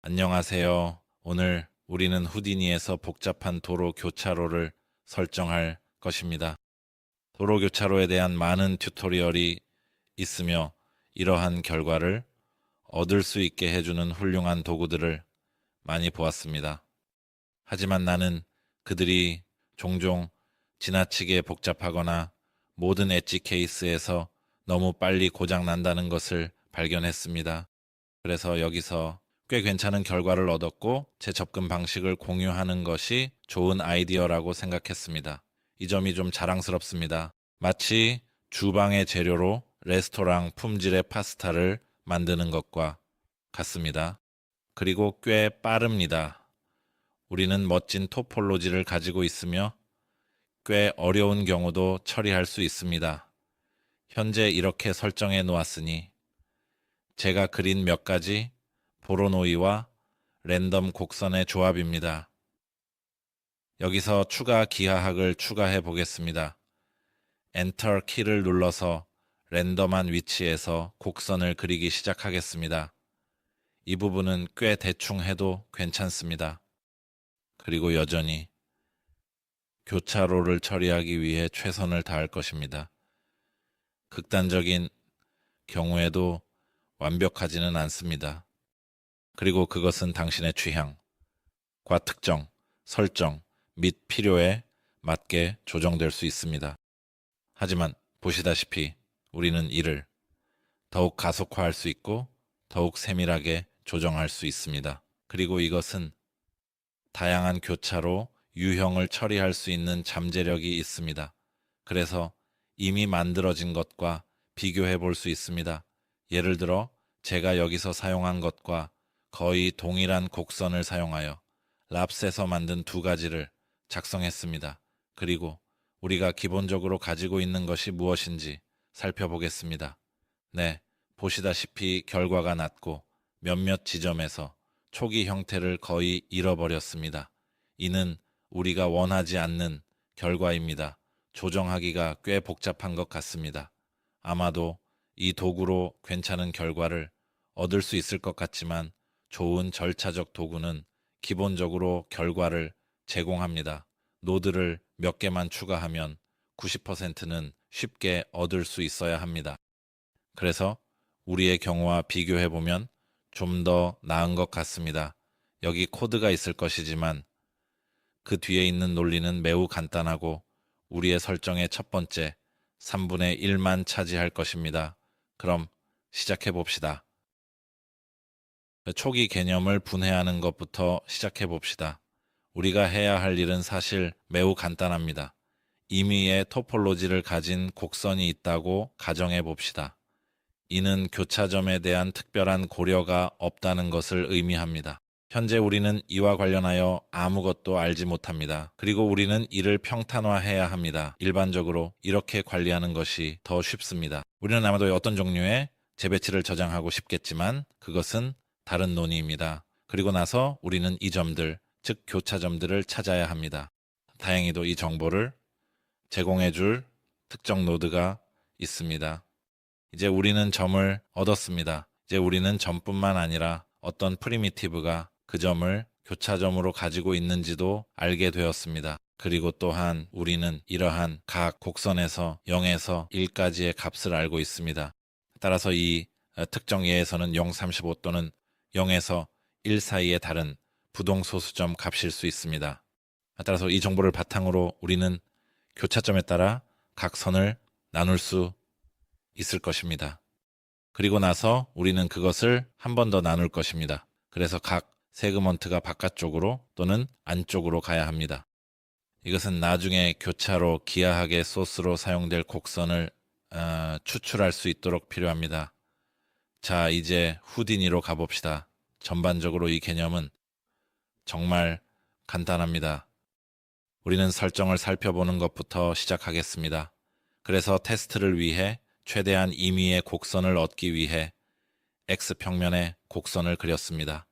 안녕하세요. 오늘 우리는 후디니에서 복잡한 도로 교차로를 설정할 것입니다. 도로 교차로에 대한 많은 튜토리얼이 있으며 이러한 결과를 얻을 수 있게 해주는 훌륭한 도구들을 많이 보았습니다. 하지만 나는 그들이 종종 지나치게 복잡하거나 모든 엣지 케이스에서 너무 빨리 고장 난다는 것을 발견했습니다. 그래서 여기서 꽤 괜찮은 결과를 얻었고 제 접근 방식을 공유하는 것이 좋은 아이디어라고 생각했습니다. 이 점이 좀 자랑스럽습니다. 마치 주방의 재료로 레스토랑 품질의 파스타를 만드는 것과 같습니다. 그리고 꽤 빠릅니다. 우리는 멋진 토폴로지를 가지고 있으며 꽤 어려운 경우도 처리할 수 있습니다. 현재 이렇게 설정해 놓았으니 제가 그린 몇 가지 보로노이와 랜덤 곡선의 조합입니다. 여기서 추가 기하학을 추가해 보겠습니다. 엔터 키를 눌러서 랜덤한 위치에서 곡선을 그리기 시작하겠습니다. 이 부분은 꽤 대충 해도 괜찮습니다. 그리고 여전히 교차로를 처리하기 위해 최선을 다할 것입니다. 극단적인 경우에도 완벽하지는 않습니다. 그리고 그것은 당신의 취향과 특정, 설정 및 필요에 맞게 조정될 수 있습니다. 하지만 보시다시피 우리는 이를 더욱 가속화할 수 있고 더욱 세밀하게 조정할 수 있습니다. 그리고 이것은 다양한 교차로 유형을 처리할 수 있는 잠재력이 있습니다. 그래서 이미 만들어진 것과 비교해 볼 수 있습니다. 예를 들어 제가 여기서 사용한 것과 거의 동일한 곡선을 사용하여 랍스에서 만든 두 가지를 작성했습니다. 그리고 우리가 기본적으로 가지고 있는 것이 무엇인지 살펴보겠습니다. 네, 보시다시피 결과가 낮고 몇몇 지점에서 초기 형태를 거의 잃어버렸습니다. 이는 우리가 원하지 않는 결과입니다. 조정하기가 꽤 복잡한 것 같습니다. 아마도 이 도구로 괜찮은 결과를 얻을 수 있을 것 같지만 좋은 절차적 도구는 기본적으로 결과를 제공합니다. 노드를 몇 개만 추가하면 90%는 쉽게 얻을 수 있어야 합니다. 그래서 우리의 경우와 비교해보면 좀 더 나은 것 같습니다. 여기 코드가 있을 것이지만 그 뒤에 있는 논리는 매우 간단하고 우리의 설정의 첫 번째 3분의 1만 차지할 것입니다. 그럼 시작해 봅시다. 초기 개념을 분해하는 것부터 시작해 봅시다. 우리가 해야 할 일은 사실 매우 간단합니다. 임의의 토폴로지를 가진 곡선이 있다고 가정해 봅시다. 이는 교차점에 대한 특별한 고려가 없다는 것을 의미합니다. 현재 우리는 이와 관련하여 아무것도 알지 못합니다. 그리고 우리는 이를 평탄화해야 합니다. 일반적으로 이렇게 관리하는 것이 더 쉽습니다. 우리는 아마도 어떤 종류의 재배치를 저장하고 싶겠지만 그것은 다른 논의입니다. 그리고 나서 우리는 이 점들, 즉 교차점들을 찾아야 합니다. 다행히도 이 정보를 제공해 줄 특정 노드가 있습니다. 이제 우리는 점을 얻었습니다. 이제 우리는 점뿐만 아니라 어떤 프리미티브가 그 점을 교차점으로 가지고 있는지도 알게 되었습니다. 그리고 또한 우리는 이러한 각 곡선에서 0에서 1까지의 값을 알고 있습니다. 따라서 이 특정 예에서는 0.35 또는 0에서 1 사이의 다른 부동소수점 값일 수 있습니다. 따라서 이 정보를 바탕으로 우리는 교차점에 따라 각 선을 나눌 수 있을 것입니다. 그리고 나서 우리는 그것을 한 번 더 나눌 것입니다. 그래서 각 세그먼트가 바깥쪽으로 또는 안쪽으로 가야 합니다. 이것은 나중에 교차로 기하학의 소스로 사용될 곡선을 추출할 수 있도록 필요합니다. 자, 이제 후디니로 가봅시다. 전반적으로 이 개념은 정말 간단합니다. 우리는 설정을 살펴보는 것부터 시작하겠습니다. 그래서 테스트를 위해 최대한 임의의 곡선을 얻기 위해 X평면에 곡선을 그렸습니다.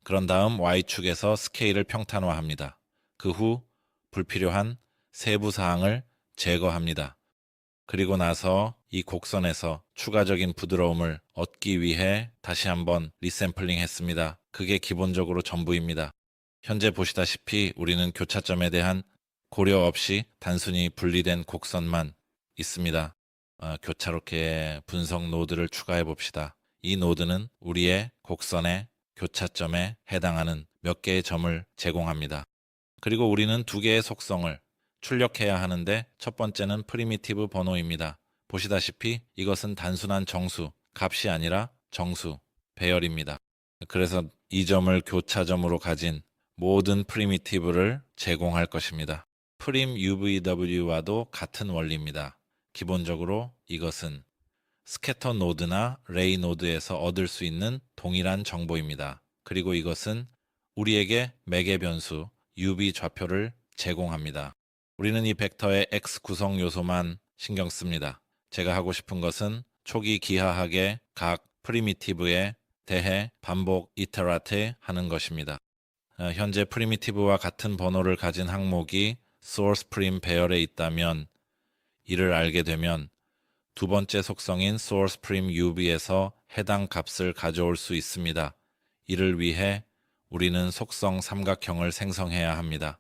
그런 다음 Y축에서 스케일을 평탄화합니다. 그 후 불필요한 세부 사항을 제거합니다. 그리고 나서 이 곡선에서 추가적인 부드러움을 얻기 위해 다시 한번 리샘플링 했습니다. 그게 기본적으로 전부입니다. 현재 보시다시피 우리는 교차점에 대한 고려 없이 단순히 분리된 곡선만 있습니다. 교차롭게 분석 노드를 추가해 봅시다. 이 노드는 우리의 곡선의 교차점에 해당하는 몇 개의 점을 제공합니다. 그리고 우리는 두 개의 속성을 출력해야 하는데 첫 번째는 프리미티브 번호입니다. 보시다시피 이것은 단순한 정수, 값이 아니라 정수, 배열입니다. 그래서 이 점을 교차점으로 가진 모든 프리미티브를 제공할 것입니다. 프림 UVW와도 같은 원리입니다. 기본적으로 이것은 스캐터 노드나 레이 노드에서 얻을 수 있는 동일한 정보입니다. 그리고 이것은 우리에게 매개 변수 UV 좌표를 제공합니다. 우리는 이 벡터의 X 구성 요소만 신경 씁니다. 제가 하고 싶은 것은 초기 기하학의 각 프리미티브에 대해 반복 이터라트 하는 것입니다. 현재 프리미티브와 같은 번호를 가진 항목이 source prim 배열에 있다면 이를 알게 되면 두 번째 속성인 source prim UV에서 해당 값을 가져올 수 있습니다. 이를 위해 우리는 속성 삼각형을 생성해야 합니다.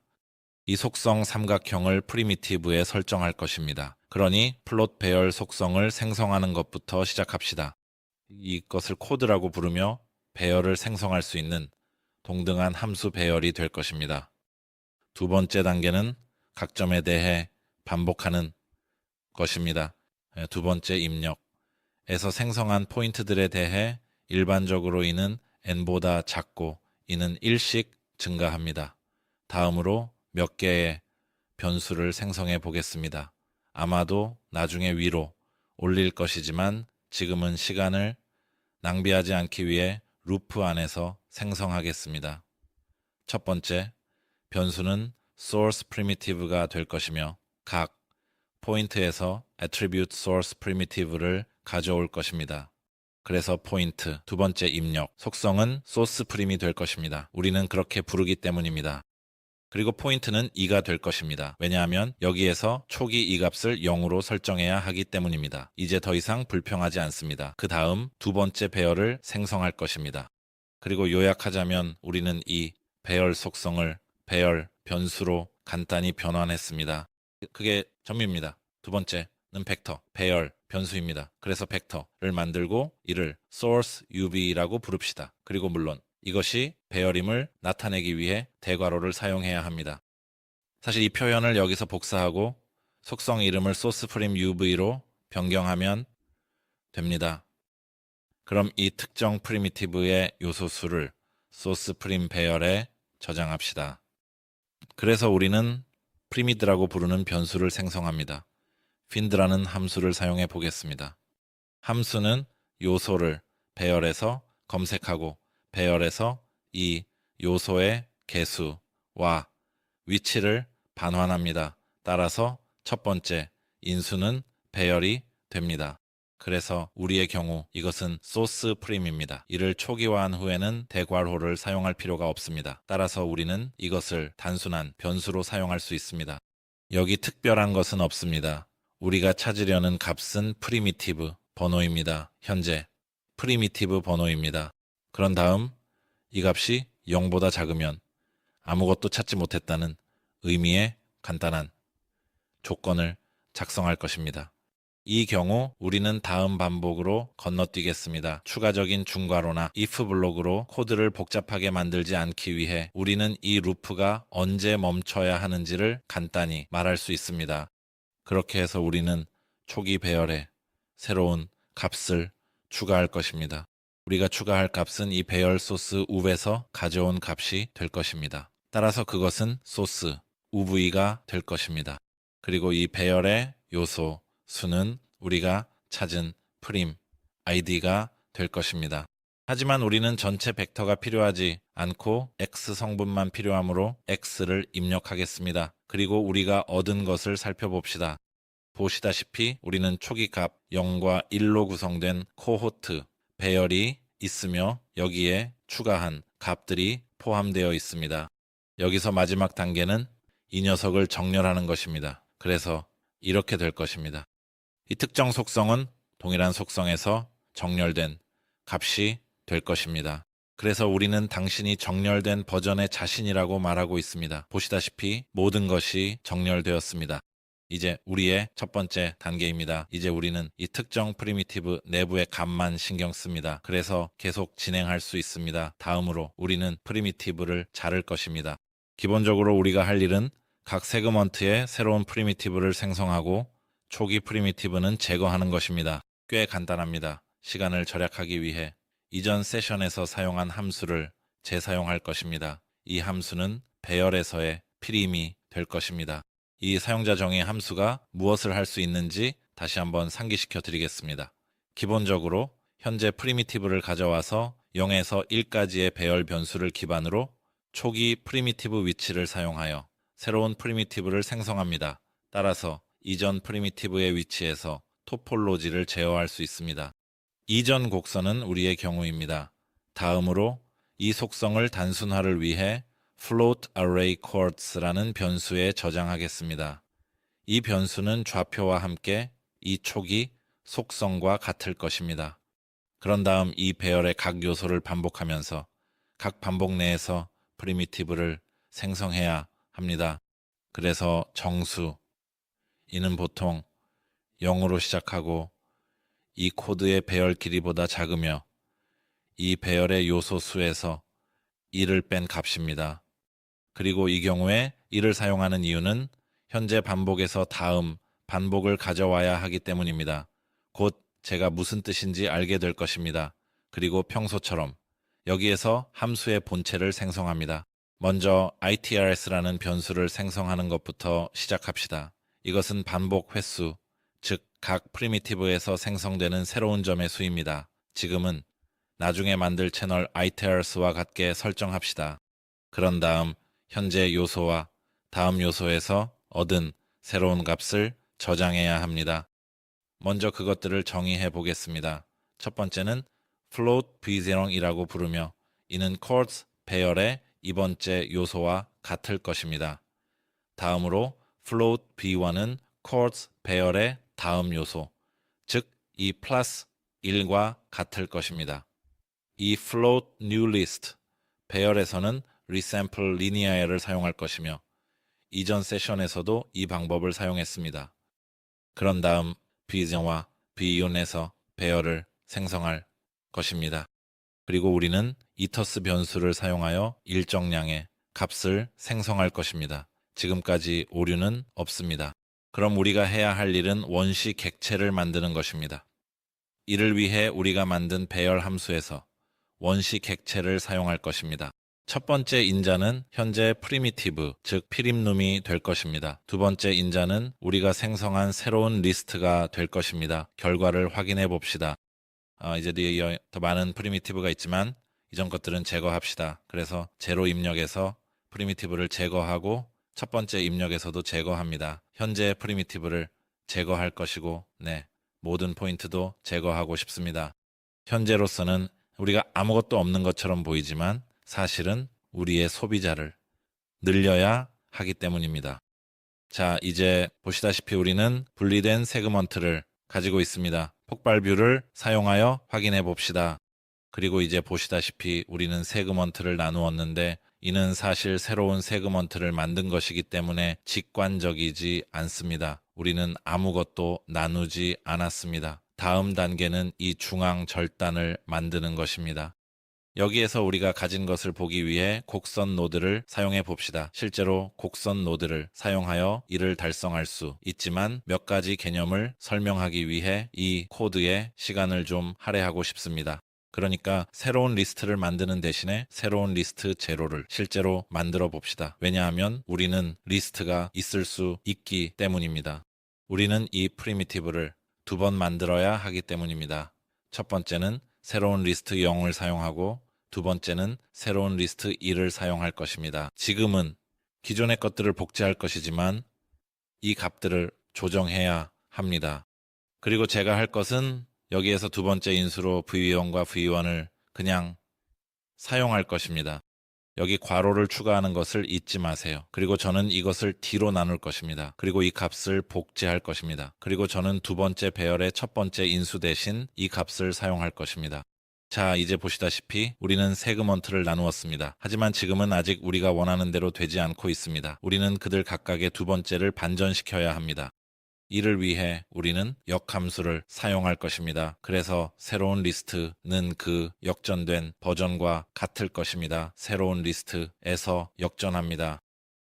이 속성 삼각형을 프리미티브에 설정할 것입니다. 그러니 플롯 배열 속성을 생성하는 것부터 시작합시다. 이것을 코드라고 부르며 배열을 생성할 수 있는 동등한 함수 배열이 될 것입니다. 두 번째 단계는 각 점에 대해 반복하는 것입니다. 두 번째 입력에서 생성한 포인트들에 대해 일반적으로 이는 n보다 작고 이는 1씩 증가합니다. 다음으로 몇 개의 변수를 생성해 보겠습니다. 아마도 나중에 위로 올릴 것이지만 지금은 시간을 낭비하지 않기 위해 루프 안에서 생성하겠습니다. 첫 번째, 변수는 source primitive가 될 것이며 각 포인트에서 attribute source primitive를 가져올 것입니다. 그래서 포인트, 두 번째 입력, 속성은 source prim이 될 것입니다. 우리는 그렇게 부르기 때문입니다. 그리고 포인트는 2가 될 것입니다. 왜냐하면 여기에서 초기 이 값을 0으로 설정해야 하기 때문입니다. 이제 더 이상 불평하지 않습니다. 그 다음 두 번째 배열을 생성할 것입니다. 그리고 요약하자면 우리는 이 배열 속성을 배열 변수로 간단히 변환했습니다. 그게 점입니다. 두 번째는 벡터, 배열, 변수입니다. 그래서 벡터를 만들고 이를 source UV라고 부릅시다. 그리고 물론 이것이 배열임을 나타내기 위해 대괄호를 사용해야 합니다. 사실 이 표현을 여기서 복사하고 속성 이름을 sourcePrim UV로 변경하면 됩니다. 그럼 이 특정 프리미티브의 요소수를 sourcePrim 배열에 저장합시다. 그래서 우리는 프리미드라고 부르는 변수를 생성합니다. find라는 함수를 사용해 보겠습니다. 함수는 요소를 배열에서 검색하고 배열에서 이 요소의 개수와 위치를 반환합니다. 따라서 첫 번째 인수는 배열이 됩니다. 그래서 우리의 경우 이것은 소스 프림입니다. 이를 초기화한 후에는 대괄호를 사용할 필요가 없습니다. 따라서 우리는 이것을 단순한 변수로 사용할 수 있습니다. 여기 특별한 것은 없습니다. 우리가 찾으려는 값은 프리미티브 번호입니다. 현재 프리미티브 번호입니다. 그런 다음 이 값이 0보다 작으면 아무것도 찾지 못했다는 의미의 간단한 조건을 작성할 것입니다. 이 경우 우리는 다음 반복으로 건너뛰겠습니다. 추가적인 중괄호나 if 블록으로 코드를 복잡하게 만들지 않기 위해 우리는 이 루프가 언제 멈춰야 하는지를 간단히 말할 수 있습니다. 그렇게 해서 우리는 초기 배열에 새로운 값을 추가할 것입니다. 우리가 추가할 값은 이 배열 소스 우에서 가져온 값이 될 것입니다. 따라서 그것은 소스 UV가 될 것입니다. 그리고 이 배열의 요소 수는 우리가 찾은 프림 id가 될 것입니다. 하지만 우리는 전체 벡터가 필요하지 않고 x 성분만 필요하므로 x를 입력하겠습니다. 그리고 우리가 얻은 것을 살펴봅시다. 보시다시피 우리는 초기 값 0과 1로 구성된 코호트 배열이 있으며 여기에 추가한 값들이 포함되어 있습니다. 여기서 마지막 단계는 이 녀석을 정렬하는 것입니다. 그래서 이렇게 될 것입니다. 이 특정 속성은 동일한 속성에서 정렬된 값이 될 것입니다. 그래서 우리는 당신이 정렬된 버전의 자신이라고 말하고 있습니다. 보시다시피 모든 것이 정렬되었습니다. 이제 우리의 첫 번째 단계입니다. 이제 우리는 이 특정 프리미티브 내부의 값만 신경 씁니다. 그래서 계속 진행할 수 있습니다. 다음으로 우리는 프리미티브를 자를 것입니다. 기본적으로 우리가 할 일은 각 세그먼트에 새로운 프리미티브를 생성하고 초기 프리미티브는 제거하는 것입니다. 꽤 간단합니다. 시간을 절약하기 위해 이전 세션에서 사용한 함수를 재사용할 것입니다. 이 함수는 배열에서의 프림이 될 것입니다. 이 사용자 정의 함수가 무엇을 할 수 있는지 다시 한번 상기시켜 드리겠습니다. 기본적으로 현재 프리미티브를 가져와서 0에서 1까지의 배열 변수를 기반으로 초기 프리미티브 위치를 사용하여 새로운 프리미티브를 생성합니다. 따라서 이전 프리미티브의 위치에서 토폴로지를 제어할 수 있습니다. 이전 곡선은 우리의 경우입니다. 다음으로 이 속성을 단순화를 위해 float array chords라는 변수에 저장하겠습니다. 이 변수는 좌표와 함께 이 촉이 속성과 같을 것입니다. 그런 다음 이 배열의 각 요소를 반복하면서 각 반복 내에서 프리미티브를 생성해야 합니다. 그래서 정수, 이는 보통 0으로 시작하고 이 코드의 배열 길이보다 작으며 이 배열의 요소 수에서 1을 뺀 값입니다. 그리고 이 경우에 1을 사용하는 이유는 현재 반복에서 다음 반복을 가져와야 하기 때문입니다. 곧 제가 무슨 뜻인지 알게 될 것입니다. 그리고 평소처럼 여기에서 함수의 본체를 생성합니다. 먼저 iters라는 변수를 생성하는 것부터 시작합시다. 이것은 반복 횟수, 즉 각 프리미티브에서 생성되는 새로운 점의 수입니다. 지금은 나중에 만들 채널 iters와 같게 설정합시다. 그런 다음 현재 요소와 다음 요소에서 얻은 새로운 값을 저장해야 합니다. 먼저 그것들을 정의해 보겠습니다. 첫 번째는 float b0이라고 부르며 이는 chords 배열의 이번째 요소와 같을 것입니다. 다음으로 float b1은 chords 배열의 다음 요소, 즉 이 플러스 1과 같을 것입니다. 이 float new list 배열에서는 resample linear를 사용할 것이며 이전 세션에서도 이 방법을 사용했습니다. 그런 다음 b0와 b1에서 배열을 생성할 것입니다. 그리고 우리는 이터스 변수를 사용하여 일정량의 값을 생성할 것입니다. 지금까지 오류는 없습니다. 그럼 우리가 해야 할 일은 원시 객체를 만드는 것입니다. 이를 위해 우리가 만든 배열 함수에서 원시 객체를 사용할 것입니다. 첫 번째 인자는 현재 프리미티브, 즉 피림룸이 될 것입니다. 두 번째 인자는 우리가 생성한 새로운 리스트가 될 것입니다. 결과를 확인해 봅시다. 이제 더 많은 프리미티브가 있지만 이전 것들은 제거합시다. 그래서 제로 입력에서 프리미티브를 제거하고 첫 번째 입력에서도 제거합니다. 현재 프리미티브를 제거할 것이고, 모든 포인트도 제거하고 싶습니다. 현재로서는 우리가 아무것도 없는 것처럼 보이지만 사실은 우리의 소비자를 늘려야 하기 때문입니다. 자, 이제 보시다시피 우리는 분리된 세그먼트를 가지고 있습니다. 폭발뷰를 사용하여 확인해 봅시다. 그리고 이제 보시다시피 우리는 세그먼트를 나누었는데 이는 사실 새로운 세그먼트를 만든 것이기 때문에 직관적이지 않습니다. 우리는 아무것도 나누지 않았습니다. 다음 단계는 이 중앙 절단을 만드는 것입니다. 여기에서 우리가 가진 것을 보기 위해 곡선 노드를 사용해 봅시다. 실제로 곡선 노드를 사용하여 이를 달성할 수 있지만 몇 가지 개념을 설명하기 위해 이 코드에 시간을 좀 할애하고 싶습니다. 그러니까 새로운 리스트를 만드는 대신에 새로운 리스트 제로를 실제로 만들어 봅시다. 왜냐하면 우리는 리스트가 있을 수 있기 때문입니다. 우리는 이 프리미티브를 두 번 만들어야 하기 때문입니다. 첫 번째는 새로운 리스트 0을 사용하고 두 번째는 새로운 리스트 1을 사용할 것입니다. 지금은 기존의 것들을 복제할 것이지만 이 값들을 조정해야 합니다. 그리고 제가 할 것은 여기에서 두 번째 인수로 v1과 v1을 그냥 사용할 것입니다. 여기 괄호를 추가하는 것을 잊지 마세요. 그리고 저는 이것을 D로 나눌 것입니다. 그리고 이 값을 복제할 것입니다. 그리고 저는 두 번째 배열의 첫 번째 인수 대신 이 값을 사용할 것입니다. 자, 이제 보시다시피 우리는 세그먼트를 나누었습니다. 하지만 지금은 아직 우리가 원하는 대로 되지 않고 있습니다. 우리는 그들 각각의 두 번째를 반전시켜야 합니다. 이를 위해 우리는 역함수를 사용할 것입니다. 그래서 새로운 리스트는 그 역전된 버전과 같을 것입니다. 새로운 리스트에서 역전합니다.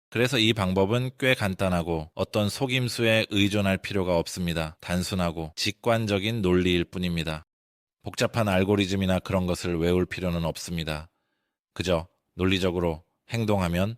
그래서 이 방법은 꽤 간단하고 어떤 속임수에 의존할 필요가 없습니다. 단순하고 직관적인 논리일 뿐입니다. 복잡한 알고리즘이나 그런 것을 외울 필요는 없습니다. 그저 논리적으로 행동하면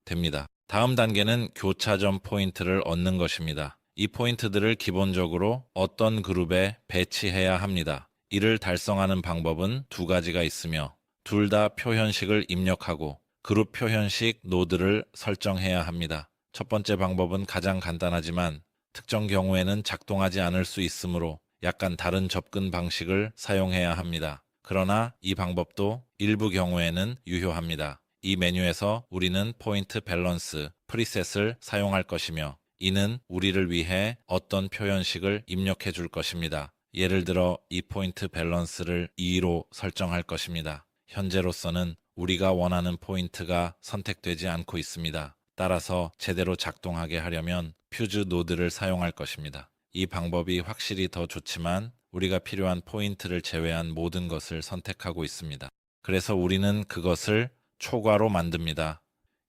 됩니다. 다음 단계는 교차점 포인트를 얻는 것입니다. 이 포인트들을 기본적으로 어떤 그룹에 배치해야 합니다. 이를 달성하는 방법은 두 가지가 있으며 둘 다 표현식을 입력하고 그룹 표현식 노드를 설정해야 합니다. 첫 번째 방법은 가장 간단하지만 특정 경우에는 작동하지 않을 수 있으므로 약간 다른 접근 방식을 사용해야 합니다. 그러나 이 방법도 일부 경우에는 유효합니다. 이 메뉴에서 우리는 포인트 밸런스 프리셋을 사용할 것이며 이는 우리를 위해 어떤 표현식을 입력해 줄 것입니다. 예를 들어 이 포인트 밸런스를 2로 설정할 것입니다. 현재로서는 우리가 원하는 포인트가 선택되지 않고 있습니다. 따라서 제대로 작동하게 하려면 퓨즈 노드를 사용할 것입니다. 이 방법이 확실히 더 좋지만 우리가 필요한 포인트를 제외한 모든 것을 선택하고 있습니다. 그래서 우리는 그것을 초과로 만듭니다.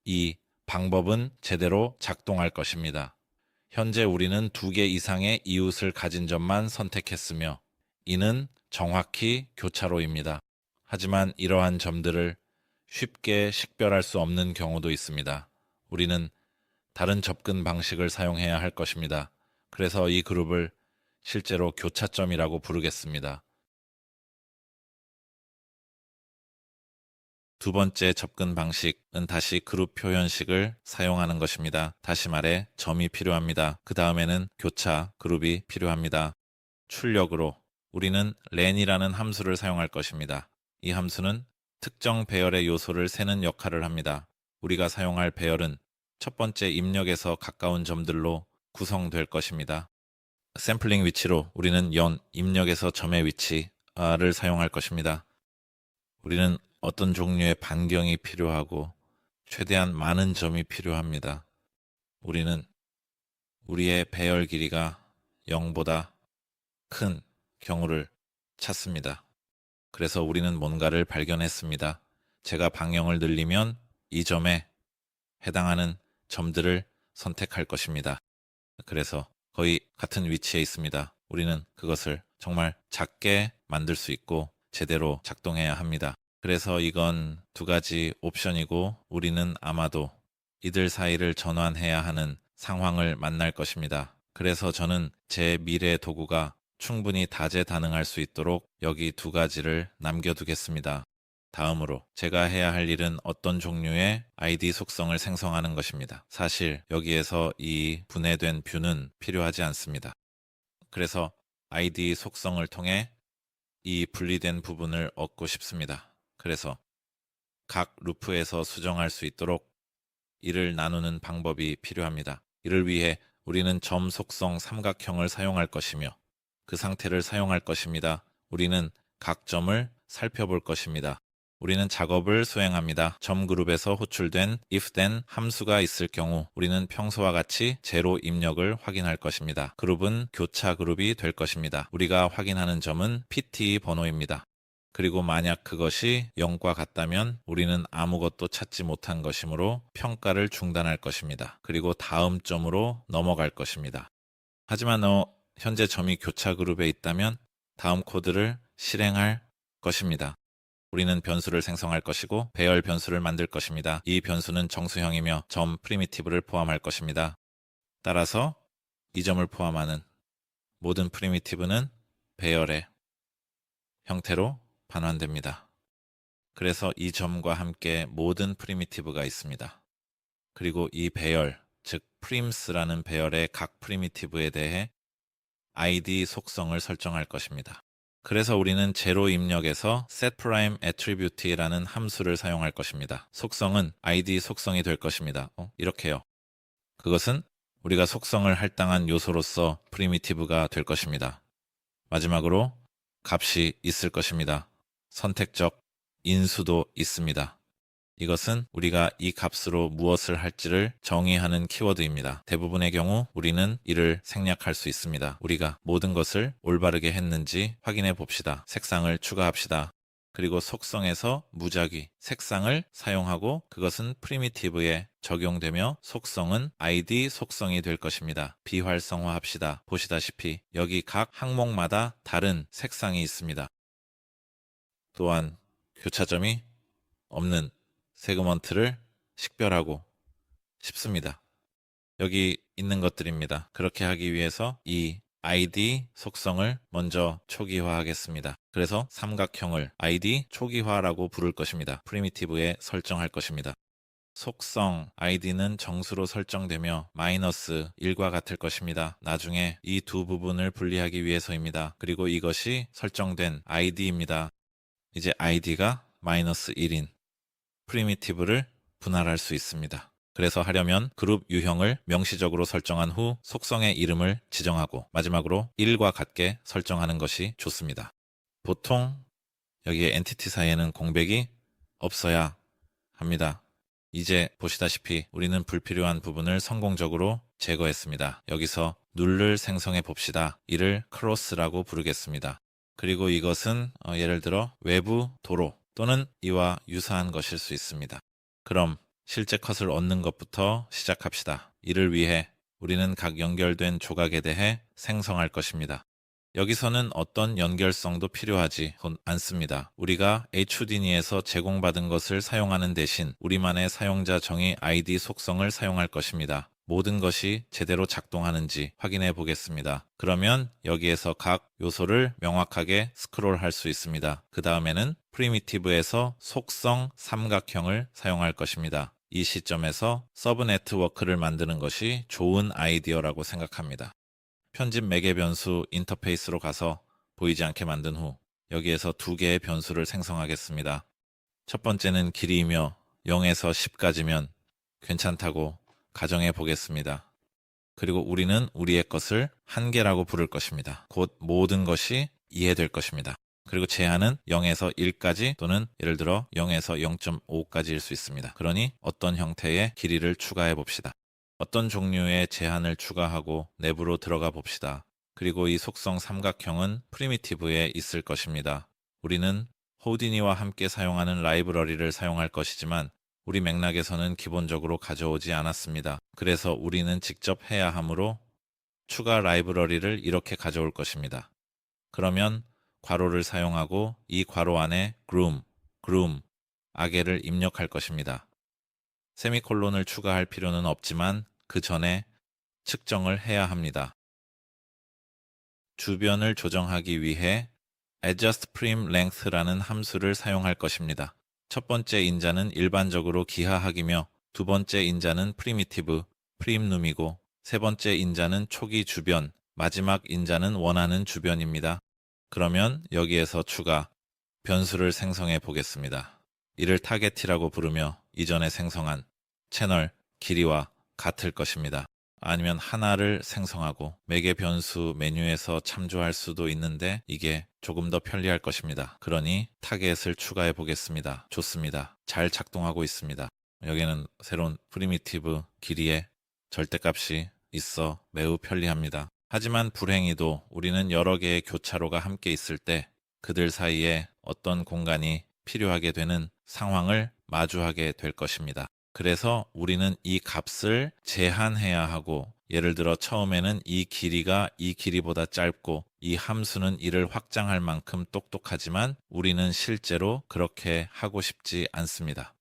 이 방법은 제대로 작동할 것입니다. 현재 우리는 2개 이상의 이웃을 가진 점만 선택했으며 이는 정확히 교차로입니다. 하지만 이러한 점들을 쉽게 식별할 수 없는 경우도 있습니다. 우리는 다른 접근 방식을 사용해야 할 것입니다. 그래서 이 그룹을 실제로 교차점이라고 부르겠습니다. 두 번째 접근 방식은 다시 그룹 표현식을 사용하는 것입니다. 다시 말해 점이 필요합니다. 그 다음에는 교차 그룹이 필요합니다. 출력으로 우리는 len이라는 함수를 사용할 것입니다. 이 함수는 특정 배열의 요소를 세는 역할을 합니다. 우리가 사용할 배열은 첫 번째 입력에서 가까운 점들로 구성될 것입니다. 샘플링 위치로 우리는 연 입력에서 점의 위치를 사용할 것입니다. 우리는 어떤 종류의 반경이 필요하고 최대한 많은 점이 필요합니다. 우리는 우리의 배열 길이가 0보다 큰 경우를 찾습니다. 그래서 우리는 뭔가를 발견했습니다. 제가 방향을 늘리면 이 점에 해당하는 점들을 선택할 것입니다. 그래서 거의 같은 위치에 있습니다. 우리는 그것을 정말 작게 만들 수 있고 제대로 작동해야 합니다. 그래서 이건 두 가지 옵션이고 우리는 아마도 이들 사이를 전환해야 하는 상황을 만날 것입니다. 그래서 저는 제 미래 도구가 충분히 다재다능할 수 있도록 여기 두 가지를 남겨두겠습니다. 다음으로 제가 해야 할 일은 어떤 종류의 ID 속성을 생성하는 것입니다. 사실 여기에서 이 분해된 뷰는 필요하지 않습니다. 그래서 ID 속성을 통해 이 분리된 부분을 얻고 싶습니다. 그래서 각 루프에서 수정할 수 있도록 이를 나누는 방법이 필요합니다. 이를 위해 우리는 점 속성 삼각형을 사용할 것이며 그 상태를 사용할 것입니다. 우리는 각 점을 살펴볼 것입니다. 우리는 작업을 수행합니다. 점 그룹에서 호출된 if-then 함수가 있을 경우 우리는 평소와 같이 제로 입력을 확인할 것입니다. 그룹은 교차 그룹이 될 것입니다. 우리가 확인하는 점은 PT 번호입니다. 그리고 만약 그것이 0과 같다면 우리는 아무것도 찾지 못한 것이므로 평가를 중단할 것입니다. 그리고 다음 점으로 넘어갈 것입니다. 하지만 현재 점이 교차 그룹에 있다면 다음 코드를 실행할 것입니다. 우리는 변수를 생성할 것이고 배열 변수를 만들 것입니다. 이 변수는 정수형이며 점 프리미티브를 포함할 것입니다. 따라서 이 점을 포함하는 모든 프리미티브는 배열의 형태로 반환됩니다. 그래서 이 점과 함께 모든 프리미티브가 있습니다. 그리고 이 배열, 즉 prims라는 배열의 각 프리미티브에 대해 ID 속성을 설정할 것입니다. 그래서 우리는 제로 입력에서 setPrimeAttribute라는 함수를 사용할 것입니다. 속성은 ID 속성이 될 것입니다. 이렇게요. 그것은 우리가 속성을 할당한 요소로서 프리미티브가 될 것입니다. 마지막으로 값이 있을 것입니다. 선택적 인수도 있습니다. 이것은 우리가 이 값으로 무엇을 할지를 정의하는 키워드입니다. 대부분의 경우 우리는 이를 생략할 수 있습니다. 우리가 모든 것을 올바르게 했는지 확인해 봅시다. 색상을 추가합시다. 그리고 속성에서 무작위, 색상을 사용하고 그것은 프리미티브에 적용되며 속성은 id 속성이 될 것입니다. 비활성화합시다. 보시다시피 여기 각 항목마다 다른 색상이 있습니다. 또한 교차점이 없는 세그먼트를 식별하고 싶습니다. 여기 있는 것들입니다. 그렇게 하기 위해서 이 id 속성을 먼저 초기화하겠습니다. 그래서 삼각형을 id 초기화라고 부를 것입니다. 프리미티브에 설정할 것입니다. 속성 id는 정수로 설정되며 마이너스 1과 같을 것입니다. 나중에 이 두 부분을 분리하기 위해서입니다. 그리고 이것이 설정된 id입니다. 이제 id가 마이너스 1인 프리미티브를 분할할 수 있습니다. 그래서 하려면 그룹 유형을 명시적으로 설정한 후 속성의 이름을 지정하고 마지막으로 1과 같게 설정하는 것이 좋습니다. 보통 여기에 엔티티 사이에는 공백이 없어야 합니다. 이제 보시다시피 우리는 불필요한 부분을 성공적으로 제거했습니다. 여기서 눌을 생성해 봅시다. 이를 크로스라고 부르겠습니다. 그리고 이것은 예를 들어 외부 도로 또는 이와 유사한 것일 수 있습니다. 그럼 실제 컷을 얻는 것부터 시작합시다. 이를 위해 우리는 각 연결된 조각에 대해 생성할 것입니다. 여기서는 어떤 연결성도 필요하지 않습니다. 우리가 HOUDINI에서 제공받은 것을 사용하는 대신 우리만의 사용자 정의 ID 속성을 사용할 것입니다. 모든 것이 제대로 작동하는지 확인해 보겠습니다. 그러면 여기에서 각 요소를 명확하게 스크롤할 수 있습니다. 그 다음에는 프리미티브에서 속성 삼각형을 사용할 것입니다. 이 시점에서 서브 네트워크를 만드는 것이 좋은 아이디어라고 생각합니다. 편집 매개 변수 인터페이스로 가서 보이지 않게 만든 후 여기에서 두 개의 변수를 생성하겠습니다. 첫 번째는 길이이며 0에서 10까지면 괜찮다고 가정해 보겠습니다. 그리고 우리는 우리의 것을 한계라고 부를 것입니다. 곧 모든 것이 이해될 것입니다. 그리고 제한은 0에서 1까지 또는 예를 들어 0에서 0.5까지일 수 있습니다. 그러니 어떤 형태의 길이를 추가해 봅시다. 어떤 종류의 제한을 추가하고 내부로 들어가 봅시다. 그리고 이 속성 삼각형은 프리미티브에 있을 것입니다. 우리는 호우디니와 함께 사용하는 라이브러리를 사용할 것이지만 우리 맥락에서는 기본적으로 가져오지 않았습니다. 그래서 우리는 직접 해야 하므로 추가 라이브러리를 이렇게 가져올 것입니다. 그러면 괄호를 사용하고 이 괄호 안에 groom, 아게를 입력할 것입니다. 세미콜론을 추가할 필요는 없지만 그 전에 측정을 해야 합니다. 주변을 조정하기 위해 adjust prim length라는 함수를 사용할 것입니다. 첫 번째 인자는 일반적으로 기하학이며 두 번째 인자는 프리미티브, primnum이고 세 번째 인자는 초기 주변, 마지막 인자는 원하는 주변입니다. 그러면 여기에서 추가 변수를 생성해 보겠습니다. 이를 타겟이라고 부르며 이전에 생성한 채널 길이와 같을 것입니다. 아니면 하나를 생성하고 매개 변수 메뉴에서 참조할 수도 있는데 이게 조금 더 편리할 것입니다. 그러니 타겟을 추가해 보겠습니다. 좋습니다. 잘 작동하고 있습니다. 여기는 새로운 프리미티브 길이의 절대값이 있어 매우 편리합니다. 하지만 불행히도 우리는 여러 개의 교차로가 함께 있을 때 그들 사이에 어떤 공간이 필요하게 되는 상황을 마주하게 될 것입니다. 그래서 우리는 이 값을 제한해야 하고 예를 들어 처음에는 이 길이가 이 길이보다 짧고 이 함수는 이를 확장할 만큼 똑똑하지만 우리는 실제로 그렇게 하고 싶지 않습니다.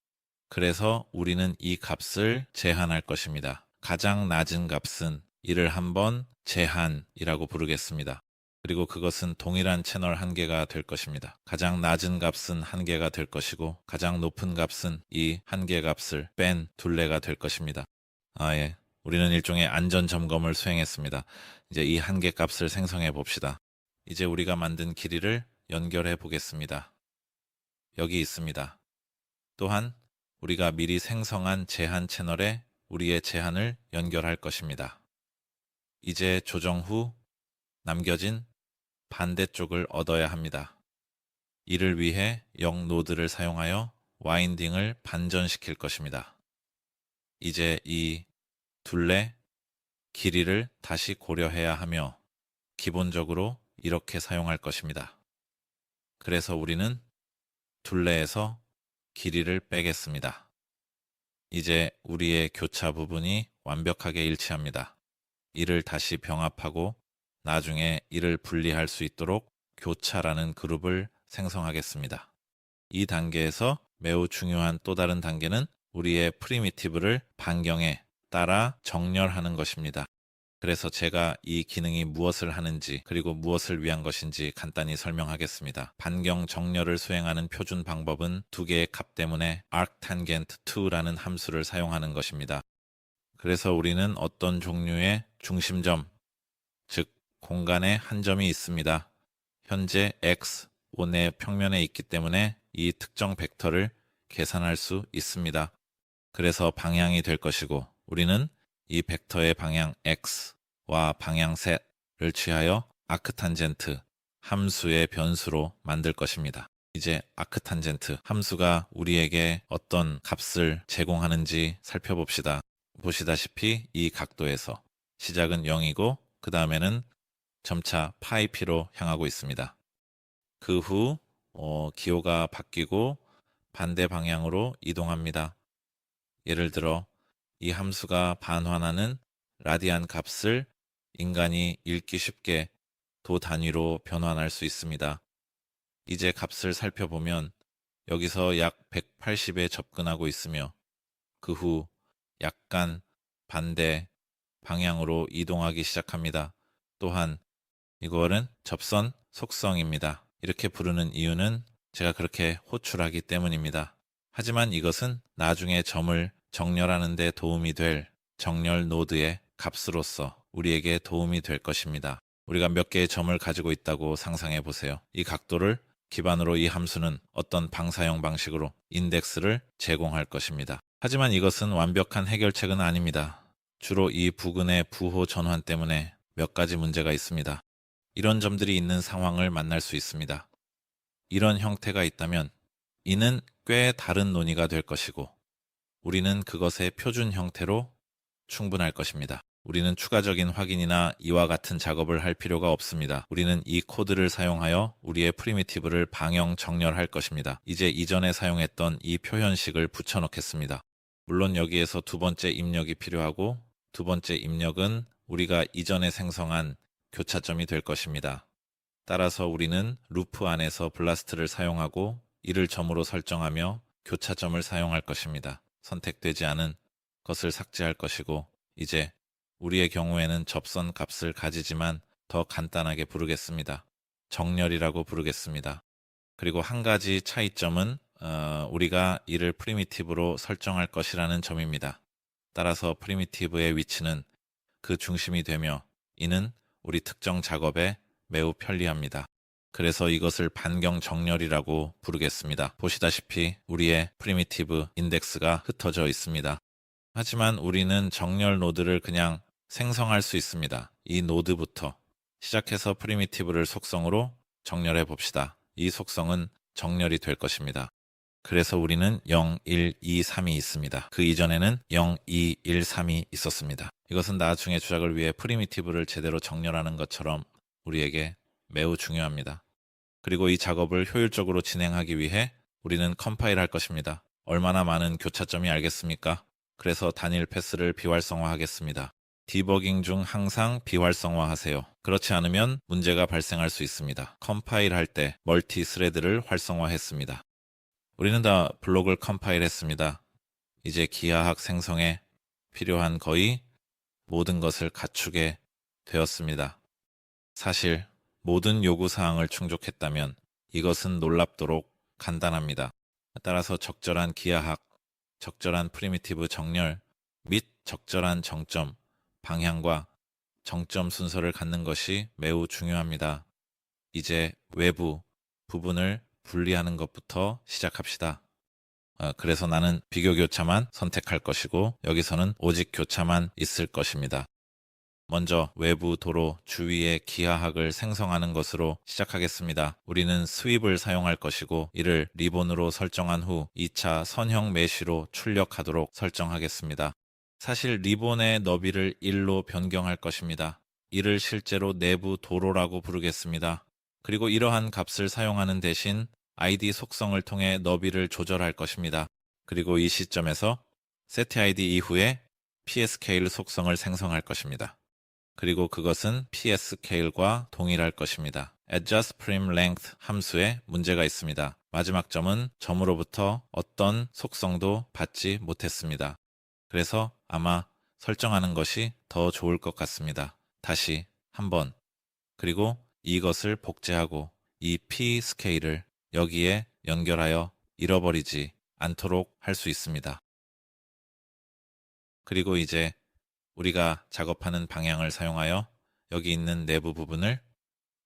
그래서 우리는 이 값을 제한할 것입니다. 가장 낮은 값은 이를 한번 제한이라고 부르겠습니다. 그리고 그것은 동일한 채널 한 개가 될 것입니다. 가장 낮은 값은 한 개가 될 것이고 가장 높은 값은 이 한 개 값을 뺀 둘레가 될 것입니다. 예. 우리는 일종의 안전 점검을 수행했습니다. 이제 이 한 개 값을 생성해 봅시다. 이제 우리가 만든 길이를 연결해 보겠습니다. 여기 있습니다. 또한 우리가 미리 생성한 제한 채널에 우리의 제한을 연결할 것입니다. 이제 조정 후 남겨진 반대쪽을 얻어야 합니다. 이를 위해 0 노드를 사용하여 와인딩을 반전시킬 것입니다. 이제 이 둘레 길이를 다시 고려해야 하며 기본적으로 이렇게 사용할 것입니다. 그래서 우리는 둘레에서 길이를 빼겠습니다. 이제 우리의 교차 부분이 완벽하게 일치합니다. 이를 다시 병합하고 나중에 이를 분리할 수 있도록 교차라는 그룹을 생성하겠습니다. 이 단계에서 매우 중요한 또 다른 단계는 우리의 프리미티브를 반경에 따라 정렬하는 것입니다. 그래서 제가 이 기능이 무엇을 하는지 그리고 무엇을 위한 것인지 간단히 설명하겠습니다. 반경 정렬을 수행하는 표준 방법은 두 개의 값 때문에 arctangent2라는 함수를 사용하는 것입니다. 그래서 우리는 어떤 종류의 중심점, 즉 공간에 한 점이 있습니다. 현재 x, O의 평면에 있기 때문에 이 특정 벡터를 계산할 수 있습니다. 그래서 방향이 될 것이고 우리는 이 벡터의 방향 x와 방향 셋을 취하여 아크탄젠트 함수의 변수로 만들 것입니다. 이제 아크탄젠트 함수가 우리에게 어떤 값을 제공하는지 살펴봅시다. 보시다시피 이 각도에서 시작은 0이고 그 다음에는 점차 파이 p로 향하고 있습니다. 그 후 기호가 바뀌고 반대 방향으로 이동합니다. 예를 들어 이 함수가 반환하는 라디안 값을 인간이 읽기 쉽게 도 단위로 변환할 수 있습니다. 이제 값을 살펴보면 여기서 약 180에 접근하고 있으며 그 후 약간 반대 방향으로 이동하기 시작합니다. 또한 이거는 접선 속성입니다. 이렇게 부르는 이유는 제가 그렇게 호출하기 때문입니다. 하지만 이것은 나중에 점을 정렬하는 데 도움이 될 정렬 노드의 값으로서 우리에게 도움이 될 것입니다. 우리가 몇 개의 점을 가지고 있다고 상상해 보세요. 이 각도를 기반으로 이 함수는 어떤 방사형 방식으로 인덱스를 제공할 것입니다. 하지만 이것은 완벽한 해결책은 아닙니다. 주로 이 부근의 부호 전환 때문에 몇 가지 문제가 있습니다. 이런 점들이 있는 상황을 만날 수 있습니다. 이런 형태가 있다면 이는 꽤 다른 논의가 될 것이고 우리는 그것의 표준 형태로 충분할 것입니다. 우리는 추가적인 확인이나 이와 같은 작업을 할 필요가 없습니다. 우리는 이 코드를 사용하여 우리의 프리미티브를 방형 정렬할 것입니다. 이제 이전에 사용했던 이 표현식을 붙여넣겠습니다. 물론 여기에서 두 번째 입력이 필요하고 두 번째 입력은 우리가 이전에 생성한 교차점이 될 것입니다. 따라서 우리는 루프 안에서 블라스트를 사용하고 이를 점으로 설정하며 교차점을 사용할 것입니다. 선택되지 않은 것을 삭제할 것이고 이제 우리의 경우에는 접선 값을 가지지만 더 간단하게 부르겠습니다. 정렬이라고 부르겠습니다. 그리고 한 가지 차이점은 우리가 이를 프리미티브로 설정할 것이라는 점입니다. 따라서 프리미티브의 위치는 그 중심이 되며 이는 우리 특정 작업에 매우 편리합니다. 그래서 이것을 반경 정렬이라고 부르겠습니다. 보시다시피 우리의 프리미티브 인덱스가 흩어져 있습니다. 하지만 우리는 정렬 노드를 그냥 생성할 수 있습니다. 이 노드부터 시작해서 프리미티브를 속성으로 정렬해 봅시다. 이 속성은 정렬이 될 것입니다. 그래서 우리는 0, 1, 2, 3이 있습니다. 그 이전에는 0, 2, 1, 3이 있었습니다. 이것은 나중에 조작을 위해 프리미티브를 제대로 정렬하는 것처럼 우리에게 매우 중요합니다. 그리고 이 작업을 효율적으로 진행하기 위해 우리는 컴파일 할 것입니다. 얼마나 많은 교차점이 알겠습니까? 그래서 단일 패스를 비활성화하겠습니다. 디버깅 중 항상 비활성화하세요. 그렇지 않으면 문제가 발생할 수 있습니다. 컴파일 할 때 멀티 스레드를 활성화했습니다. 우리는 다 블록을 컴파일했습니다. 이제 기하학 생성에 필요한 거의 모든 것을 갖추게 되었습니다. 사실 모든 요구사항을 충족했다면 이것은 놀랍도록 간단합니다. 따라서 적절한 기하학, 적절한 프리미티브 정렬 및 적절한 정점, 방향과 정점 순서를 갖는 것이 매우 중요합니다. 이제 외부 부분을 분리하는 것부터 시작합시다. 그래서 나는 비교 교차만 선택할 것이고 여기서는 오직 교차만 있을 것입니다. 먼저 외부 도로 주위에 기하학을 생성하는 것으로 시작하겠습니다. 우리는 스윕을 사용할 것이고 이를 리본으로 설정한 후 2차 선형 메쉬로 출력하도록 설정하겠습니다. 사실 리본의 너비를 1로 변경할 것입니다. 이를 실제로 내부 도로라고 부르겠습니다. 그리고 이러한 값을 사용하는 대신 id 속성을 통해 너비를 조절할 것입니다. 그리고 이 시점에서 setID 이후에 pscale 속성을 생성할 것입니다. 그리고 그것은 pscale과 동일할 것입니다. adjustPrimLength 함수에 문제가 있습니다. 마지막 점은 점으로부터 어떤 속성도 받지 못했습니다. 그래서 아마 설정하는 것이 더 좋을 것 같습니다. 다시 한번 그리고 이것을 복제하고 이 pscale을 여기에 연결하여 잃어버리지 않도록 할 수 있습니다. 그리고 이제 우리가 작업하는 방향을 사용하여 여기 있는 내부 부분을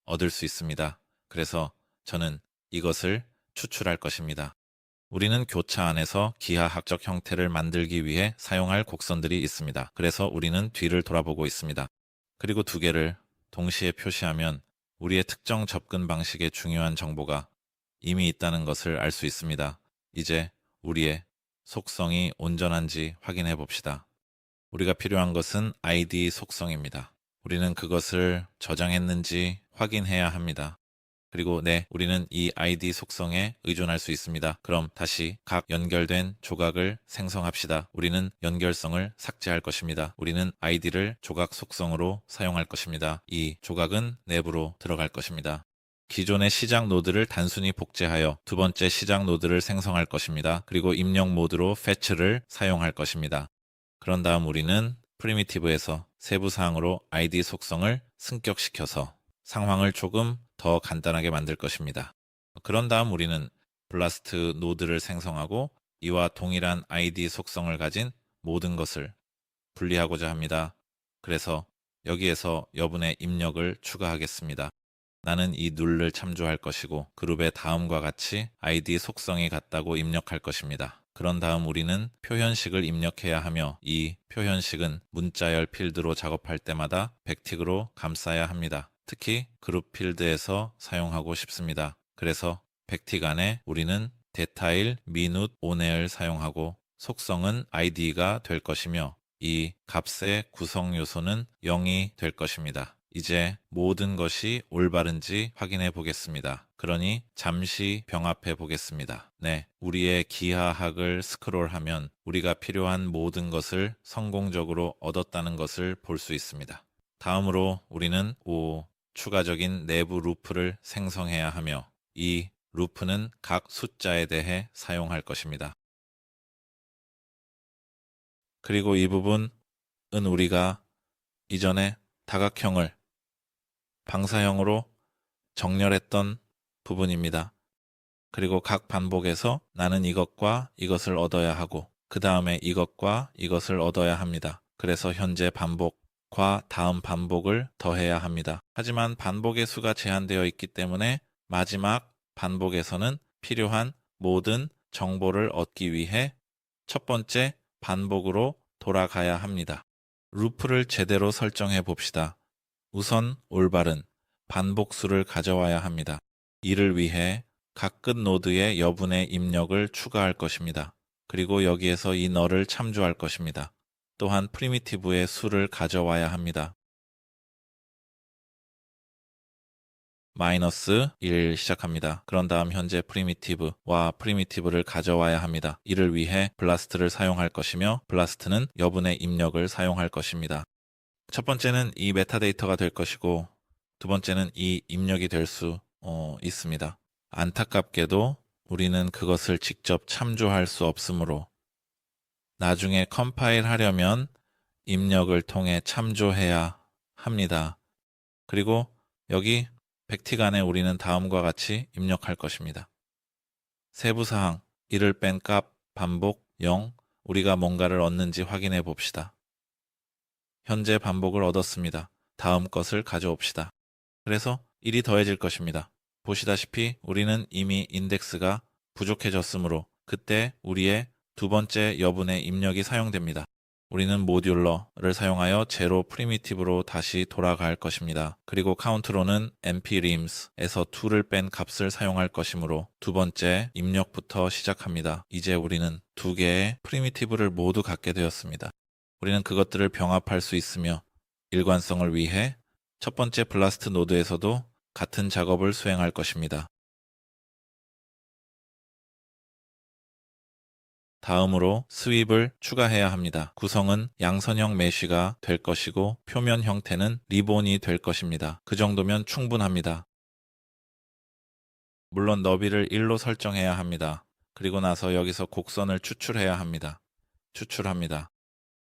얻을 수 있습니다. 그래서 저는 이것을 추출할 것입니다. 우리는 교차 안에서 기하학적 형태를 만들기 위해 사용할 곡선들이 있습니다. 그래서 우리는 뒤를 돌아보고 있습니다. 그리고 두 개를 동시에 표시하면 우리의 특정 접근 방식에 중요한 정보가 이미 있다는 것을 알 수 있습니다. 이제 우리의 속성이 온전한지 확인해 봅시다. 우리가 필요한 것은 id 속성입니다. 우리는 그것을 저장했는지 확인해야 합니다. 그리고 우리는 이 id 속성에 의존할 수 있습니다. 그럼 다시 각 연결된 조각을 생성합시다. 우리는 연결성을 삭제할 것입니다. 우리는 id를 조각 속성으로 사용할 것입니다. 이 조각은 내부로 들어갈 것입니다. 기존의 시작 노드를 단순히 복제하여 두 번째 시작 노드를 생성할 것입니다. 그리고 입력 모드로 fetch를 사용할 것입니다. 그런 다음 우리는 프리미티브에서 세부사항으로 id 속성을 승격시켜서 상황을 조금 더 간단하게 만들 것입니다. 그런 다음 우리는 블라스트 노드를 생성하고 이와 동일한 id 속성을 가진 모든 것을 분리하고자 합니다. 그래서 여기에서 여분의 입력을 추가하겠습니다. 나는 이 눌을 참조할 것이고 그룹에 다음과 같이 id 속성이 같다고 입력할 것입니다. 그런 다음 우리는 표현식을 입력해야 하며 이 표현식은 문자열 필드로 작업할 때마다 백틱으로 감싸야 합니다. 특히 그룹 필드에서 사용하고 싶습니다. 그래서 백틱 안에 우리는 detail minute on을 사용하고 속성은 id가 될 것이며 이 값의 구성 요소는 0이 될 것입니다. 이제 모든 것이 올바른지 확인해 보겠습니다. 그러니 잠시 병합해 보겠습니다. 우리의 기하학을 스크롤하면 우리가 필요한 모든 것을 성공적으로 얻었다는 것을 볼 수 있습니다. 다음으로 우리는 추가적인 내부 루프를 생성해야 하며 이 루프는 각 숫자에 대해 사용할 것입니다. 그리고 이 부분은 우리가 이전에 다각형을 방사형으로 정렬했던 부분입니다. 그리고 각 반복에서 나는 이것과 이것을 얻어야 하고 그 다음에 이것과 이것을 얻어야 합니다. 그래서 현재 반복과 다음 반복을 더해야 합니다. 하지만 반복의 수가 제한되어 있기 때문에 마지막 반복에서는 필요한 모든 정보를 얻기 위해 첫 번째 반복으로 돌아가야 합니다. 루프를 제대로 설정해 봅시다. 우선 올바른 반복수를 가져와야 합니다. 이를 위해 각 끝 노드에 여분의 입력을 추가할 것입니다. 그리고 여기에서 이 널을 참조할 것입니다. 또한 프리미티브의 수를 가져와야 합니다. -1 시작합니다. 그런 다음 현재 프리미티브와 프리미티브를 가져와야 합니다. 이를 위해 블라스트를 사용할 것이며 블라스트는 여분의 입력을 사용할 것입니다. 첫 번째는 이 메타데이터가 될 것이고 두 번째는 이 입력이 될 수 있습니다. 안타깝게도 우리는 그것을 직접 참조할 수 없으므로 나중에 컴파일 하려면 입력을 통해 참조해야 합니다. 그리고 여기 백틱 안에 우리는 다음과 같이 입력할 것입니다. 세부사항, 이를 뺀 값, 반복, 0, 우리가 뭔가를 얻는지 확인해 봅시다. 현재 반복을 얻었습니다. 다음 것을 가져옵시다. 그래서 1이 더해질 것입니다. 보시다시피 우리는 이미 인덱스가 부족해졌으므로 그때 우리의 두 번째 여분의 입력이 사용됩니다. 우리는 모듈러를 사용하여 제로 프리미티브로 다시 돌아갈 것입니다. 그리고 카운트로는 nprims에서 2를 뺀 값을 사용할 것이므로 두 번째 입력부터 시작합니다. 이제 우리는 두 개의 프리미티브를 모두 갖게 되었습니다. 우리는 그것들을 병합할 수 있으며 일관성을 위해 첫 번째 블라스트 노드에서도 같은 작업을 수행할 것입니다. 다음으로 스윕을 추가해야 합니다. 구성은 양선형 메쉬가 될 것이고 표면 형태는 리본이 될 것입니다. 그 정도면 충분합니다. 물론 너비를 1로 설정해야 합니다. 그리고 나서 여기서 곡선을 추출해야 합니다. 추출합니다.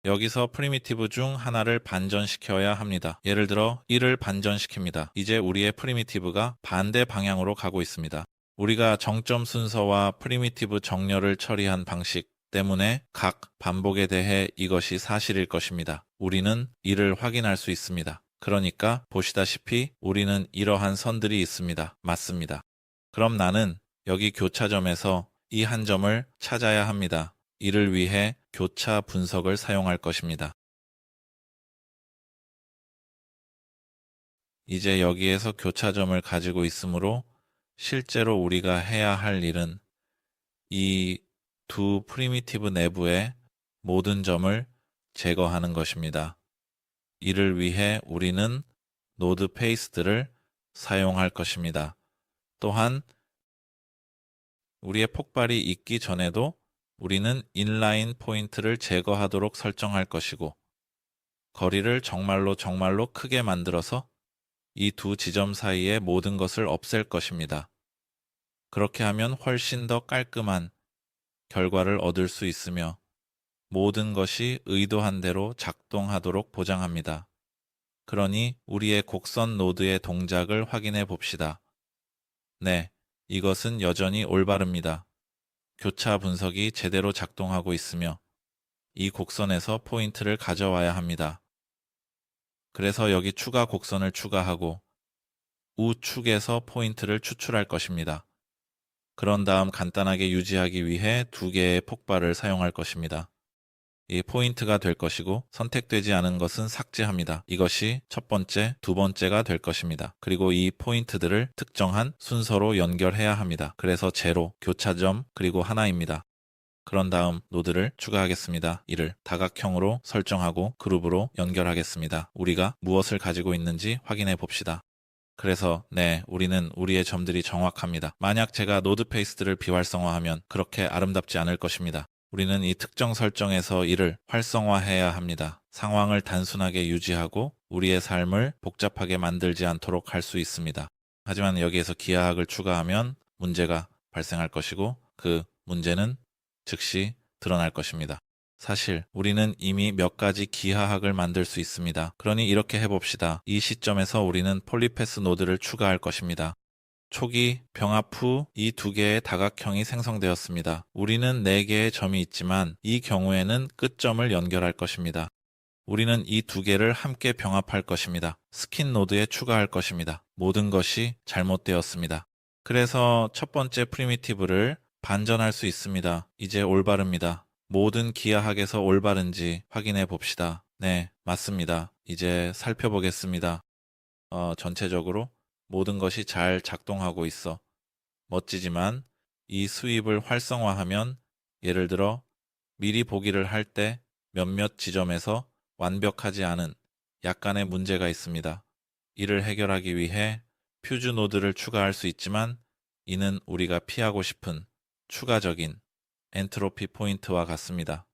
여기서 프리미티브 중 하나를 반전시켜야 합니다. 예를 들어 1을 반전시킵니다. 이제 우리의 프리미티브가 반대 방향으로 가고 있습니다. 우리가 정점 순서와 프리미티브 정렬을 처리한 방식 때문에 각 반복에 대해 이것이 사실일 것입니다. 우리는 이를 확인할 수 있습니다. 그러니까 보시다시피 우리는 이러한 선들이 있습니다. 맞습니다. 그럼 나는 여기 교차점에서 이 한 점을 찾아야 합니다. 이를 위해 교차 분석을 사용할 것입니다. 이제 여기에서 교차점을 가지고 있으므로 실제로 우리가 해야 할 일은 이 두 프리미티브 내부의 모든 점을 제거하는 것입니다. 이를 위해 우리는 노드 페이스트를 사용할 것입니다. 또한 우리의 폭발이 있기 전에도 우리는 인라인 포인트를 제거하도록 설정할 것이고 거리를 정말로 크게 만들어서 이 두 지점 사이의 모든 것을 없앨 것입니다. 그렇게 하면 훨씬 더 깔끔한 결과를 얻을 수 있으며 모든 것이 의도한 대로 작동하도록 보장합니다. 그러니 우리의 곡선 노드의 동작을 확인해 봅시다. 네, 이것은 여전히 올바릅니다. 교차 분석이 제대로 작동하고 있으며 이 곡선에서 포인트를 가져와야 합니다. 그래서 여기 추가 곡선을 추가하고 우측에서 포인트를 추출할 것입니다. 그런 다음 간단하게 유지하기 위해 두 개의 폭발을 사용할 것입니다. 이 포인트가 될 것이고 선택되지 않은 것은 삭제합니다. 이것이 첫 번째, 두 번째가 될 것입니다. 그리고 이 포인트들을 특정한 순서로 연결해야 합니다. 그래서 제로, 교차점, 그리고 하나입니다. 그런 다음 노드를 추가하겠습니다. 이를 다각형으로 설정하고 그룹으로 연결하겠습니다. 우리가 무엇을 가지고 있는지 확인해 봅시다. 그래서 네, 우리는 우리의 점들이 정확합니다. 만약 제가 노드 페이스트를 비활성화하면 그렇게 아름답지 않을 것입니다. 우리는 이 특정 설정에서 이를 활성화해야 합니다. 상황을 단순하게 유지하고 우리의 삶을 복잡하게 만들지 않도록 할 수 있습니다. 하지만 여기에서 기하학을 추가하면 문제가 발생할 것이고 그 문제는 즉시 드러날 것입니다. 사실 우리는 이미 몇 가지 기하학을 만들 수 있습니다. 그러니 이렇게 해봅시다. 이 시점에서 우리는 폴리패스 노드를 추가할 것입니다. 초기 병합 후 이 두 개의 다각형이 생성되었습니다. 우리는 4개의 점이 있지만 이 경우에는 끝점을 연결할 것입니다. 우리는 이 두 개를 함께 병합할 것입니다. 스킨 노드에 추가할 것입니다. 모든 것이 잘못되었습니다. 그래서 첫 번째 프리미티브를 반전할 수 있습니다. 이제 올바릅니다. 모든 기하학에서 올바른지 확인해 봅시다. 네, 맞습니다. 이제 살펴보겠습니다. 전체적으로 모든 것이 잘 작동하고 있어. 멋지지만 이 스윕을 활성화하면 예를 들어 미리 보기를 할 때 몇몇 지점에서 완벽하지 않은 약간의 문제가 있습니다. 이를 해결하기 위해 퓨즈 노드를 추가할 수 있지만 이는 우리가 피하고 싶은 추가적인 엔트로피 포인트와 같습니다.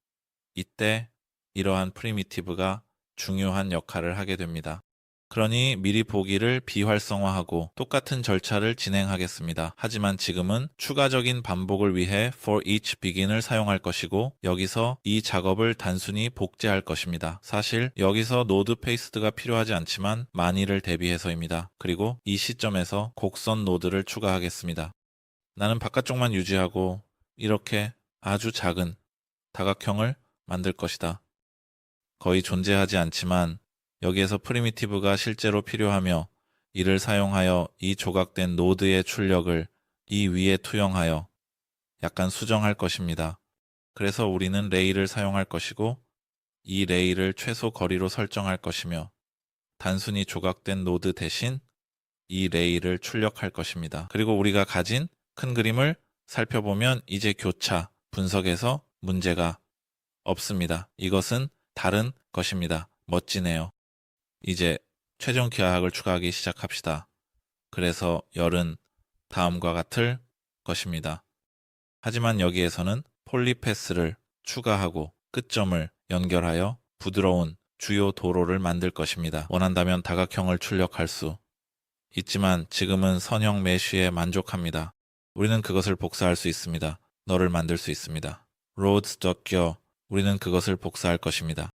이때 이러한 프리미티브가 중요한 역할을 하게 됩니다. 그러니 미리 보기를 비활성화하고 똑같은 절차를 진행하겠습니다. 하지만 지금은 추가적인 반복을 위해 for each begin을 사용할 것이고 여기서 이 작업을 단순히 복제할 것입니다. 사실 여기서 노드 페이스트가 필요하지 않지만 만일을 대비해서입니다. 그리고 이 시점에서 곡선 노드를 추가하겠습니다. 나는 바깥쪽만 유지하고 이렇게 아주 작은 다각형을 만들 것이다. 거의 존재하지 않지만 여기에서 프리미티브가 실제로 필요하며 이를 사용하여 이 조각된 노드의 출력을 이 위에 투영하여 약간 수정할 것입니다. 그래서 우리는 레이를 사용할 것이고 이 레이를 최소 거리로 설정할 것이며 단순히 조각된 노드 대신 이 레이를 출력할 것입니다. 그리고 우리가 가진 큰 그림을 살펴보면 이제 교차, 분석에서 문제가 없습니다. 이것은 다른 것입니다. 멋지네요. 이제 최종 기하학을 추가하기 시작합시다. 그래서 열은 다음과 같을 것입니다. 하지만 여기에서는 폴리패스를 추가하고 끝점을 연결하여 부드러운 주요 도로를 만들 것입니다. 원한다면 다각형을 출력할 수 있지만 지금은 선형 메쉬에 만족합니다. 우리는 그것을 복사할 수 있습니다. 너를 만들 수 있습니다. 로드 스토커, 우리는 그것을 복사할 것입니다.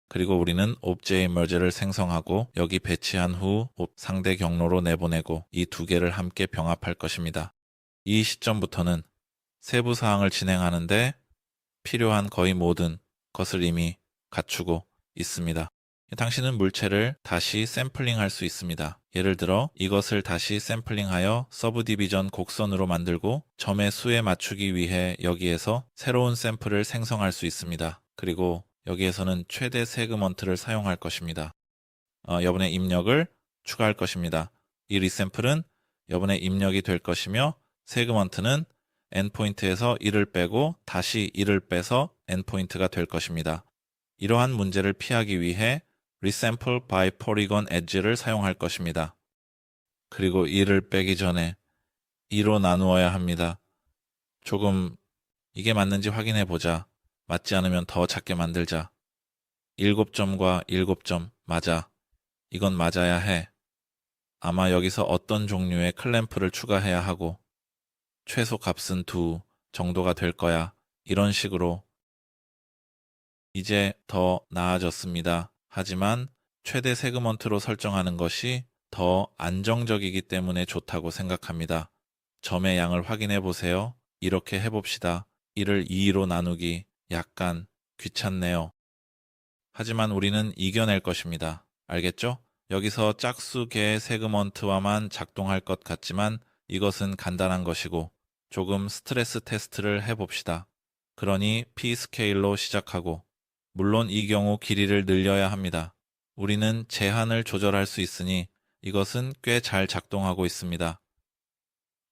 그리고 우리는 옵제의 머지를 생성하고 여기 배치한 후 상대 경로로 내보내고 이 두 개를 함께 병합할 것입니다. 이 시점부터는 세부 사항을 진행하는데 필요한 거의 모든 것을 이미 갖추고 있습니다. 당신은 물체를 다시 샘플링할 수 있습니다. 예를 들어 이것을 다시 샘플링하여 서브 디비전 곡선으로 만들고 점의 수에 맞추기 위해 여기에서 새로운 샘플을 생성할 수 있습니다. 그리고 여기에서는 최대 세그먼트를 사용할 것입니다. 여분의 입력을 추가할 것입니다. 이 리샘플은 여분의 입력이 될 것이며 세그먼트는 엔포인트에서 1을 빼고 다시 1을 빼서 엔포인트가 될 것입니다. 이러한 문제를 피하기 위해 resample by polygon edge를 사용할 것입니다. 그리고 1을 빼기 전에 2로 나누어야 합니다. 조금 이게 맞는지 확인해 보자. 맞지 않으면 더 작게 만들자. 7점과 7점 맞아. 이건 맞아야 해. 아마 여기서 어떤 종류의 클램프를 추가해야 하고 최소 값은 2 정도가 될 거야. 이런 식으로. 이제 더 나아졌습니다. 하지만 최대 세그먼트로 설정하는 것이 더 안정적이기 때문에 좋다고 생각합니다. 점의 양을 확인해 보세요. 이렇게 해봅시다. 1을 2로 나누기 약간 귀찮네요. 하지만 우리는 이겨낼 것입니다. 알겠죠? 여기서 짝수 개의 세그먼트와만 작동할 것 같지만 이것은 간단한 것이고 조금 스트레스 테스트를 해봅시다. 그러니 P스케일로 시작하고 물론 이 경우 길이를 늘려야 합니다. 우리는 제한을 조절할 수 있으니 이것은 꽤 잘 작동하고 있습니다.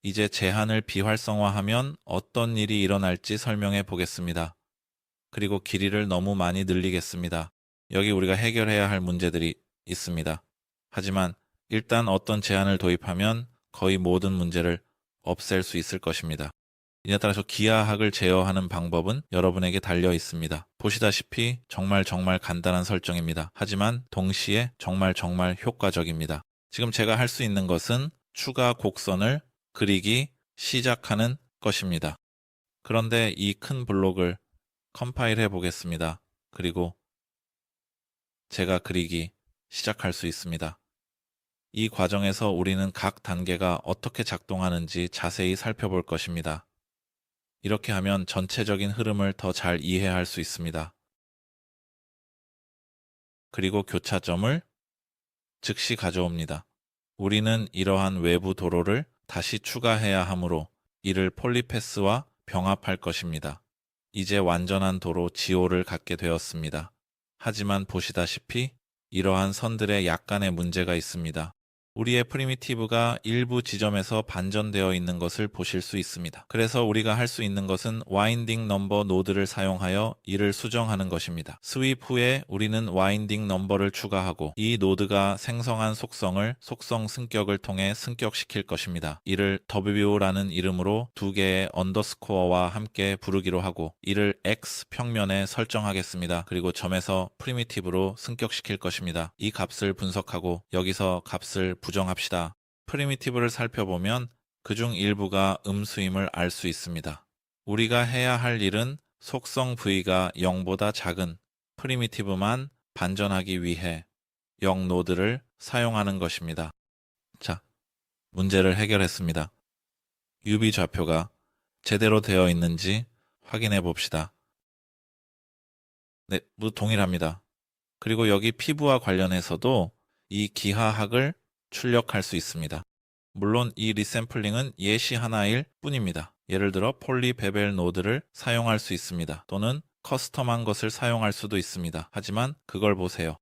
이제 제한을 비활성화하면 어떤 일이 일어날지 설명해 보겠습니다. 그리고 길이를 너무 많이 늘리겠습니다. 여기 우리가 해결해야 할 문제들이 있습니다. 하지만 일단 어떤 제한을 도입하면 거의 모든 문제를 없앨 수 있을 것입니다. 이에 따라서 기하학을 제어하는 방법은 여러분에게 달려 있습니다. 보시다시피 정말 간단한 설정입니다. 하지만 동시에 정말 효과적입니다. 지금 제가 할 수 있는 것은 추가 곡선을 그리기 시작하는 것입니다. 그런데 이 큰 블록을 컴파일해 보겠습니다. 그리고 제가 그리기 시작할 수 있습니다. 이 과정에서 우리는 각 단계가 어떻게 작동하는지 자세히 살펴볼 것입니다. 이렇게 하면 전체적인 흐름을 더 잘 이해할 수 있습니다. 그리고 교차점을 즉시 가져옵니다. 우리는 이러한 외부 도로를 다시 추가해야 하므로 이를 폴리패스와 병합할 것입니다. 이제 완전한 도로 지오를 갖게 되었습니다. 하지만 보시다시피 이러한 선들에 약간의 문제가 있습니다. 우리의 프리미티브가 일부 지점에서 반전되어 있는 것을 보실 수 있습니다. 그래서 우리가 할 수 있는 것은 와인딩 넘버 노드를 사용하여 이를 수정하는 것입니다. 스윕 후에 우리는 와인딩 넘버를 추가하고 이 노드가 생성한 속성을 속성 승격을 통해 승격시킬 것입니다. 이를 W라는 이름으로 두 개의 언더스코어와 함께 부르기로 하고 이를 X 평면에 설정하겠습니다. 그리고 점에서 프리미티브로 승격시킬 것입니다. 이 값을 분석하고 여기서 값을 부정합시다. 프리미티브를 살펴보면 그중 일부가 음수임을 알 수 있습니다. 우리가 해야 할 일은 속성 V가 0보다 작은 프리미티브만 반전하기 위해 0 노드를 사용하는 것입니다. 자, 문제를 해결했습니다. UV 좌표가 제대로 되어 있는지 확인해 봅시다. 네, 모두 동일합니다. 그리고 여기 피부와 관련해서도 이 기하학을 출력할 수 있습니다. 물론 이 리샘플링은 예시 하나일 뿐입니다. 예를 들어 폴리 베벨 노드를 사용할 수 있습니다. 또는 커스텀한 것을 사용할 수도 있습니다. 하지만 그걸 보세요.